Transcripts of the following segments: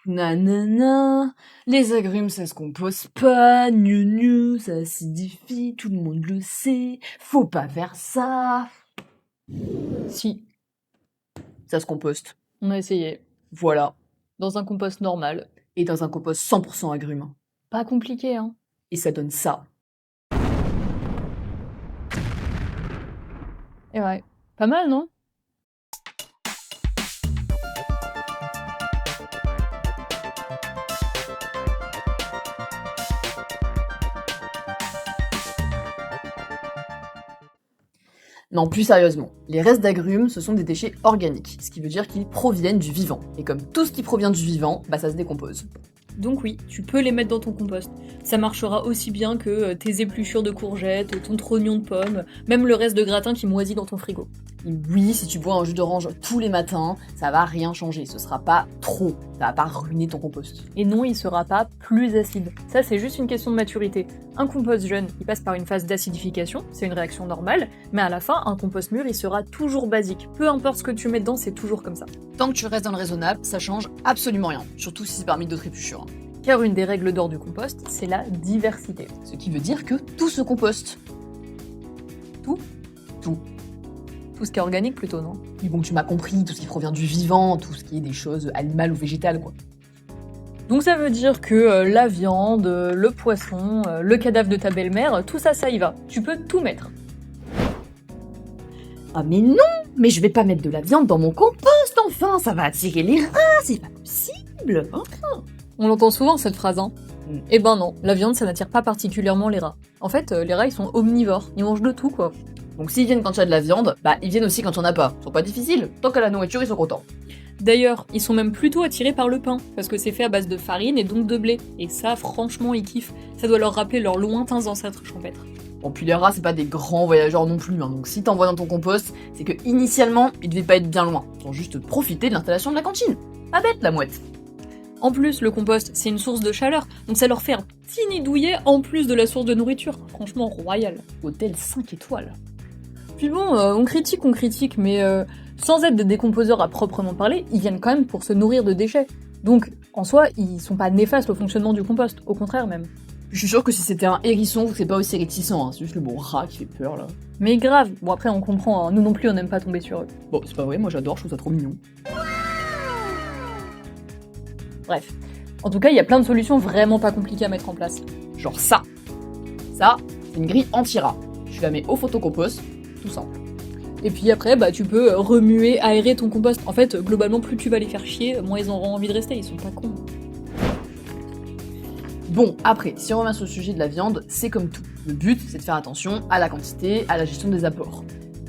Nanana, les agrumes ça se compose pas, ça acidifie, tout le monde le sait, faut pas faire ça. Si, Ça se composte, on a essayé. voilà. Dans un compost normal. Et dans un compost 100% agrumes. Pas compliqué, hein. Et ça donne ça. Et ouais, pas mal, non? Non, plus sérieusement, les restes d'agrumes, ce sont des déchets organiques, ce qui veut dire qu'ils proviennent du vivant. Et comme tout ce qui provient du vivant, bah ça se décompose. Donc oui, tu peux les mettre dans ton compost. Ça marchera aussi bien que tes épluchures de courgettes, ton trognon de pommes, même le reste de gratin qui moisit dans ton frigo. Et oui, si tu bois un jus d'orange tous les matins, ça va rien changer, ce sera pas trop, ça va pas ruiner ton compost. Et non, il sera pas plus acide. Ça, c'est juste une question de maturité. Un compost jeune, il passe par une phase d'acidification, c'est une réaction normale, mais à la fin, un compost mûr, il sera toujours basique. Peu importe ce que tu mets dedans, c'est toujours comme ça. Tant que tu restes dans le raisonnable, ça change absolument rien, surtout si c'est parmi d'autres épluchures. Car une des règles d'or du compost, c'est la diversité. Ce qui veut dire que tout se composte. Tout Tout. Tout ce qui est organique plutôt, non? Mais bon, tu m'as compris, tout ce qui provient du vivant, tout ce qui est des choses animales ou végétales, quoi. Donc ça veut dire que la viande, le poisson, le cadavre de ta belle-mère, tout ça, ça y va. Tu peux tout mettre. Ah mais non, mais je vais pas mettre de la viande dans mon compost, enfin, ça va attirer les rats, c'est pas possible. Hein. On l'entend souvent cette phrase, hein. Mm. Eh ben non, la viande ça n'attire pas particulièrement les rats. En fait, les rats ils sont omnivores, ils mangent de tout quoi. Donc s'ils viennent quand il y a de la viande, bah ils viennent aussi quand il y en a pas. Ils sont pas difficiles, tant qu'à la nourriture ils sont contents. D'ailleurs, ils sont même plutôt attirés par le pain, parce que c'est fait à base de farine et donc de blé. Et ça, franchement, ils kiffent. Ça doit leur rappeler leurs lointains ancêtres champêtres. Bon puis les rats c'est pas des grands voyageurs non plus, hein, donc si t'envoies dans ton compost, c'est que initialement ils devaient pas être bien loin. Ils ont juste profité de l'installation de la cantine. Pas bête la mouette. En plus, le compost, c'est une source de chaleur, donc ça leur fait un petit nid douillet en plus de la source de nourriture. Franchement, royal. Hôtel 5 étoiles. Puis bon, on critique, mais sans être des décomposeurs à proprement parler, ils viennent quand même pour se nourrir de déchets. Donc, en soi, ils sont pas néfastes au fonctionnement du compost, au contraire même. Je suis sûre que si c'était un hérisson, c'est pas aussi réticent, hein. C'est juste le bon rat qui fait peur là. Mais grave, bon après on comprend, hein, nous non plus on n'aime pas tomber sur eux. Bon, c'est pas vrai, moi j'adore, je trouve ça trop mignon. Bref. En tout cas, il y a plein de solutions vraiment pas compliquées à mettre en place. Genre ça. Ça, c'est une grille anti-rat. Je la mets au photocompost, tout simple. Et puis après, bah tu peux remuer, aérer ton compost. En fait, globalement, plus tu vas les faire chier, moins ils auront envie de rester, ils sont pas cons. Bon, après, si on revient sur le sujet de la viande, c'est comme tout. Le but, c'est de faire attention à la quantité, à la gestion des apports.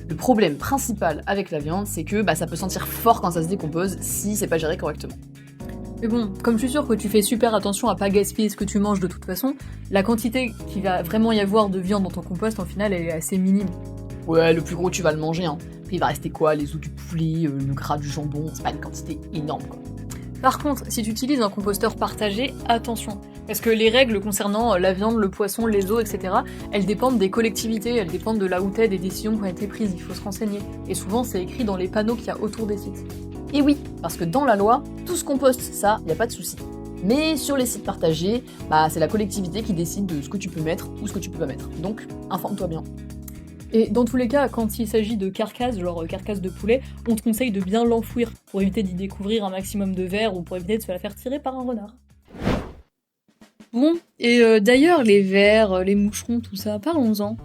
Le problème principal avec la viande, c'est que ça peut sentir fort quand ça se décompose si c'est pas géré correctement. Mais bon, comme je suis sûre que tu fais super attention à pas gaspiller ce que tu manges de toute façon, la quantité qu'il va vraiment y avoir de viande dans ton compost, en final, elle est assez minime. Ouais, le plus gros, tu vas le manger, hein. Après, il va rester quoi? Les os du poulet, le gras du jambon, c'est pas une quantité énorme, quoi. Par contre, si tu utilises un composteur partagé, attention. Parce que les règles concernant la viande, le poisson, les os, etc., elles dépendent des collectivités, elles dépendent de là où t'es, des décisions qui ont été prises, il faut se renseigner. Et souvent, c'est écrit dans les panneaux qu'il y a autour des sites. Et oui, parce que dans la loi, tout se composte, ça, y a pas de souci. Mais sur les sites partagés, c'est la collectivité qui décide de ce que tu peux mettre ou ce que tu peux pas mettre. Donc, informe-toi bien. Et dans tous les cas, quand il s'agit de carcasses, genre carcasse de poulet, on te conseille de bien l'enfouir pour éviter d'y découvrir un maximum de vers ou pour éviter de se la faire tirer par un renard. Bon, et d'ailleurs, les vers, les moucherons, tout ça, parlons-en.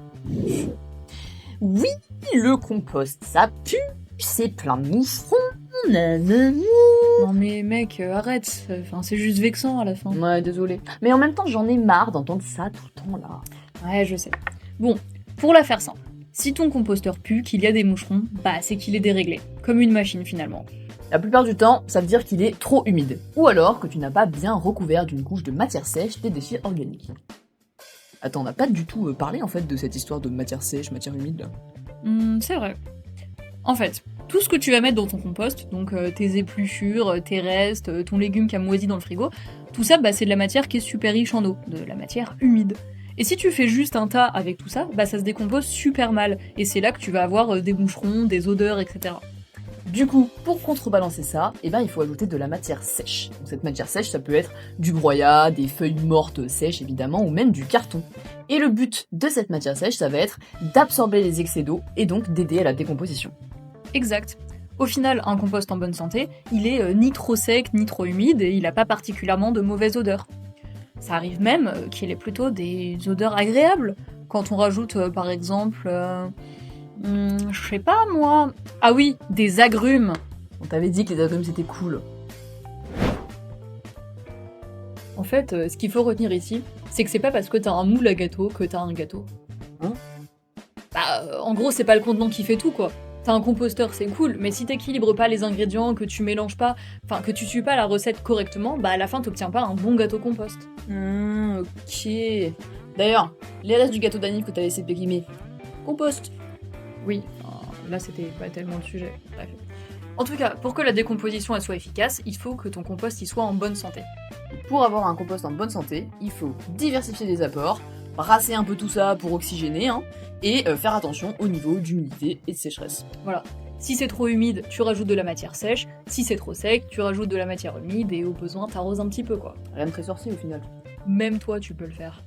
Oui, le compost, ça pue, c'est plein de moucherons, nanana. Non mais mec, arrête, enfin, c'est juste vexant à la fin. Ouais, désolé. Mais en même temps, j'en ai marre d'entendre ça tout le temps, là. Ouais, je sais. Bon, pour la faire simple, si ton composteur pue, qu'il y a des moucherons, c'est qu'il est déréglé, comme une machine finalement. La plupart du temps, ça veut dire qu'il est trop humide. Ou alors que tu n'as pas bien recouvert d'une couche de matière sèche tes déchets organiques. Attends, on n'a pas du tout parlé en fait de cette histoire de matière sèche, matière humide là. C'est vrai. En fait, tout ce que tu vas mettre dans ton compost, donc tes épluchures, tes restes, ton légume qui a moisi dans le frigo, tout ça, c'est de la matière qui est super riche en eau, de la matière humide. Et si tu fais juste un tas avec tout ça, ça se décompose super mal, et c'est là que tu vas avoir des moucherons, des odeurs, etc. Du coup, pour contrebalancer ça, il faut ajouter de la matière sèche. Donc cette matière sèche, ça peut être du broyat, des feuilles mortes sèches évidemment, ou même du carton. Et le but de cette matière sèche, ça va être d'absorber les excès d'eau et donc d'aider à la décomposition. Exact. Au final, un compost en bonne santé, il est ni trop sec ni trop humide et il n'a pas particulièrement de mauvaise odeur. Ça arrive même qu'il ait plutôt des odeurs agréables. Quand on rajoute par exemple, je sais pas moi, ah oui, des agrumes. On t'avait dit que les agrumes c'était cool. En fait, ce qu'il faut retenir ici, c'est que c'est pas parce que t'as un moule à gâteau que t'as un gâteau. Hein? En gros, c'est pas le contenant qui fait tout, quoi. T'as un composteur, c'est cool, mais si t'équilibres pas les ingrédients, que tu mélanges pas, enfin que tu suis pas la recette correctement, à la fin t'obtiens pas un bon gâteau compost. Ok. D'ailleurs, les restes du gâteau d'anniv que t'as laissé péquimer, compost. Oui, là c'était pas tellement le sujet. Bref. En tout cas, pour que la décomposition elle soit efficace, il faut que ton compost il soit en bonne santé. Pour avoir un compost en bonne santé, il faut diversifier les apports, brasser un peu tout ça pour oxygéner, et faire attention au niveau d'humidité et de sécheresse. Voilà. Si c'est trop humide, tu rajoutes de la matière sèche. Si c'est trop sec, tu rajoutes de la matière humide et au besoin, t'arroses un petit peu, quoi. Rien de très sorcier au final. Même toi, tu peux le faire.